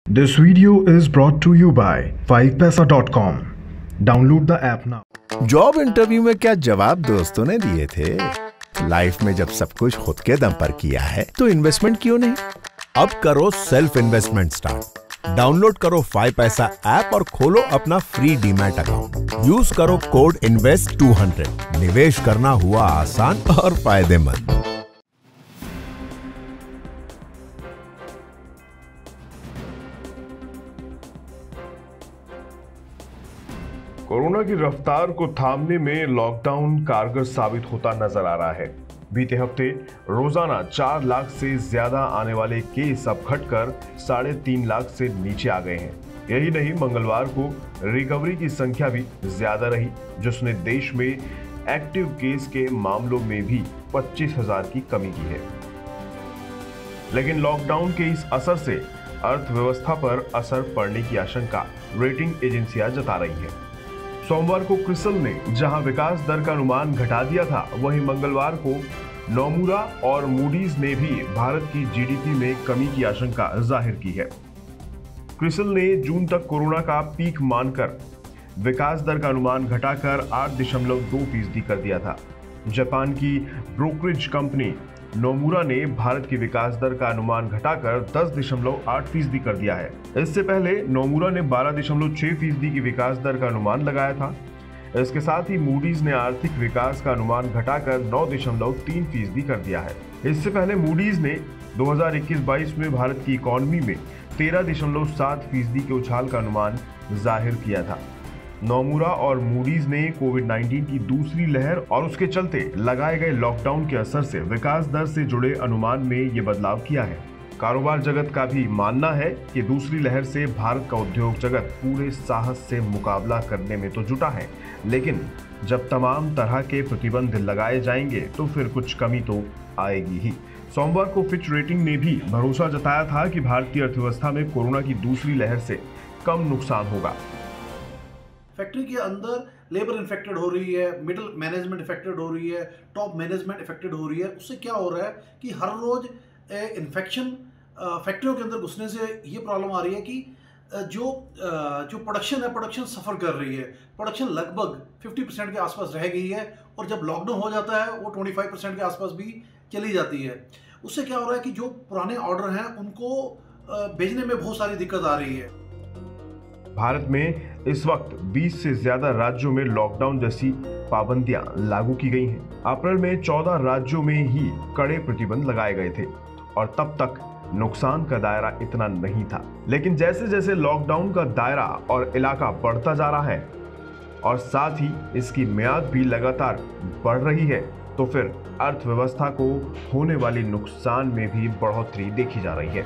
This video is brought to you by 5paisa.com. Download the app now. Job interview में क्या जवाब दोस्तों ने दिए थे? लाइफ में जब सब कुछ खुद के दम पर किया है तो इन्वेस्टमेंट क्यों नहीं? अब करो सेल्फ इन्वेस्टमेंट स्टार्ट। डाउनलोड करो 5 पैसा ऐप और खोलो अपना फ्री डीमैट अकाउंट। यूज करो कोड INVEST200। निवेश करना हुआ आसान और फायदेमंद। कोरोना की रफ्तार को थामने में लॉकडाउन कारगर साबित होता नजर आ रहा है। बीते हफ्ते रोजाना 4 लाख से ज्यादा आने वाले केस अब घटकर 3.5 लाख से नीचे आ गए हैं। यही नहीं, मंगलवार को रिकवरी की संख्या भी ज्यादा रही, जिसने देश में एक्टिव केस के मामलों में भी 25,000 की कमी की है। लेकिन लॉकडाउन के इस असर से अर्थव्यवस्था पर असर पड़ने की आशंका रेटिंग एजेंसियां जता रही है। सोमवार को क्रिसल ने जहां विकास दर का अनुमान घटा दिया था, वहीं मंगलवार को नोमुरा और मूडीज ने भी भारत की जीडीपी में कमी की आशंका जाहिर की है। क्रिसल ने जून तक कोरोना का पीक मानकर विकास दर का अनुमान घटाकर 8.2% कर दिया था। जापान की ब्रोकरेज कंपनी नोमुरा ने भारत की विकास दर का अनुमान घटाकर 10.8% कर दिया है। इससे पहले नोमुरा ने 12.6% की विकास दर का अनुमान लगाया था। इसके साथ ही मूडीज ने आर्थिक विकास का अनुमान घटाकर 9.3% कर दिया है। इससे पहले मूडीज ने 2021-22 में भारत की इकॉनमी में 13.7% के उछाल का अनुमान जाहिर किया था। नोमुरा और मूडीज ने कोविड-19 की दूसरी लहर और उसके चलते लगाए गए लॉकडाउन के असर से विकास दर से जुड़े अनुमान में ये बदलाव किया है। कारोबार जगत का भी मानना है कि दूसरी लहर से भारत का उद्योग जगत पूरे साहस से मुकाबला करने में तो जुटा है, लेकिन जब तमाम तरह के प्रतिबंध लगाए जाएंगे तो फिर कुछ कमी तो आएगी ही। सोमवार को फिच रेटिंग ने भी भरोसा जताया था कि भारत की अर्थव्यवस्था में कोरोना की दूसरी लहर से कम नुकसान होगा। फैक्ट्री के अंदर लेबर इन्फेक्टेड हो रही है, मिडिल मैनेजमेंट इफेक्टेड हो रही है, टॉप मैनेजमेंट इफेक्टेड हो रही है। उससे क्या हो रहा है कि हर रोज इन्फेक्शन फैक्ट्रियों के अंदर घुसने से ये प्रॉब्लम आ रही है कि जो प्रोडक्शन है, प्रोडक्शन सफ़र कर रही है। प्रोडक्शन लगभग 50% के आसपास रह गई है और जब लॉकडाउन हो जाता है वो 25% के आसपास भी चली जाती है। उससे क्या हो रहा है कि जो पुराने ऑर्डर हैं उनको भेजने में बहुत सारी दिक्कत आ रही है। भारत में इस वक्त 20 से ज्यादा राज्यों में लॉकडाउन जैसी पाबंदियां लागू की गई हैं। अप्रैल में 14 राज्यों में ही कड़े प्रतिबंध लगाए गए थे और तब तक नुकसान का दायरा इतना नहीं था। लेकिन जैसे जैसे लॉकडाउन का दायरा और इलाका बढ़ता जा रहा है और साथ ही इसकी म्याद भी लगातार बढ़ रही है, तो फिर अर्थव्यवस्था को होने वाली नुकसान में भी बढ़ोतरी देखी जा रही है।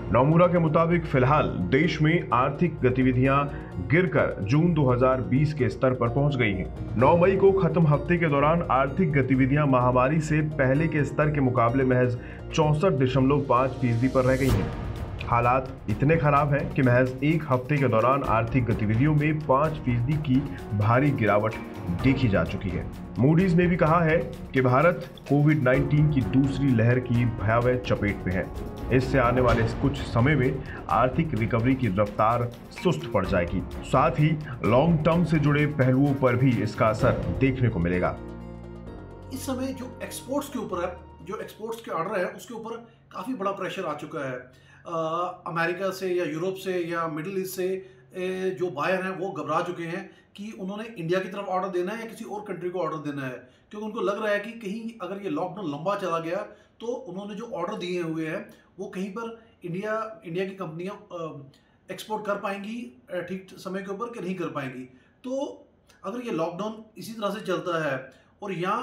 नोमुरा के मुताबिक फिलहाल देश में आर्थिक गतिविधियां गिरकर जून 2020 के स्तर पर पहुंच गई हैं। 9 मई को खत्म हफ्ते के दौरान आर्थिक गतिविधियां महामारी से पहले के स्तर के मुकाबले महज 64.5% पर रह गई हैं। हालात इतने खराब हैं कि महज एक हफ्ते के दौरान आर्थिक गतिविधियों में 5% की भारी गिरावट देखी जा चुकी है। मूडीज ने भी कहा है कि भारत कोविड-19 की दूसरी लहर की भयावह चपेट में है। इससे आने वाले कुछ समय में आर्थिक रिकवरी की रफ्तार सुस्त पड़ जाएगी। साथ ही लॉन्ग टर्म से जुड़े पहलुओं पर भी इसका असर देखने को मिलेगा। इस समय जो एक्सपोर्ट्स के ऊपर है, जो एक्सपोर्ट्स के ऑर्डर है, उसके ऊपर काफ़ी बड़ा प्रेशर आ चुका है। अमेरिका से या यूरोप से या मिडिल ईस्ट से जो बायर हैं वो घबरा चुके हैं कि उन्होंने इंडिया की तरफ ऑर्डर देना है या किसी और कंट्री को ऑर्डर देना है, क्योंकि उनको लग रहा है कि कहीं अगर ये लॉकडाउन लंबा चला गया तो उन्होंने जो ऑर्डर दिए हुए हैं वो कहीं पर इंडिया की कंपनियां एक्सपोर्ट कर पाएंगी ठीक समय के ऊपर कि नहीं कर पाएंगी। तो अगर ये लॉकडाउन इसी तरह से चलता है और या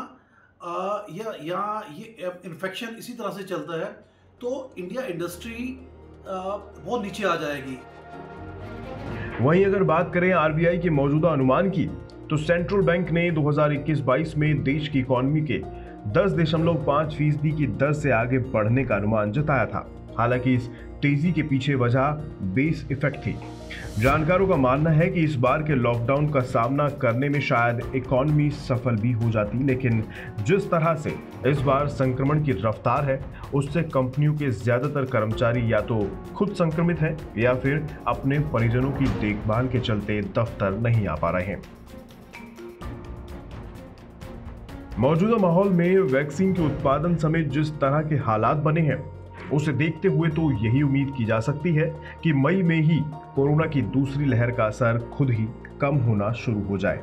ये इन्फेक्शन इसी तरह से चलता है तो इंडिया इंडस्ट्री बहुत नीचे आ जाएगी। वहीं अगर बात करें आरबीआई के मौजूदा अनुमान की, तो सेंट्रल बैंक ने 2021-22 में देश की इकॉनमी के 10.5% की दर से आगे बढ़ने का अनुमान जताया था। हालांकि इस तेजी के पीछे वजह बेस इफेक्ट थी। जानकारों का मानना है कि इस बार के लॉकडाउन का सामना करने में शायद इकॉनमी सफल भी हो जाती, लेकिन जिस तरह से इस बार संक्रमण की रफ्तार है उससे कंपनियों के ज्यादातर कर्मचारी या तो खुद संक्रमित हैं या फिर अपने परिजनों की देखभाल के चलते दफ्तर नहीं आ पा रहे हैं। मौजूदा माहौल में वैक्सीन के उत्पादन समेत जिस तरह के हालात बने हैं उसे देखते हुए तो यही उम्मीद की जा सकती है कि मई में ही कोरोना की दूसरी लहर का असर खुद ही कम होना शुरू हो जाए।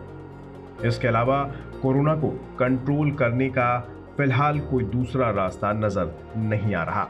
इसके अलावा कोरोना को कंट्रोल करने का फिलहाल कोई दूसरा रास्ता नजर नहीं आ रहा।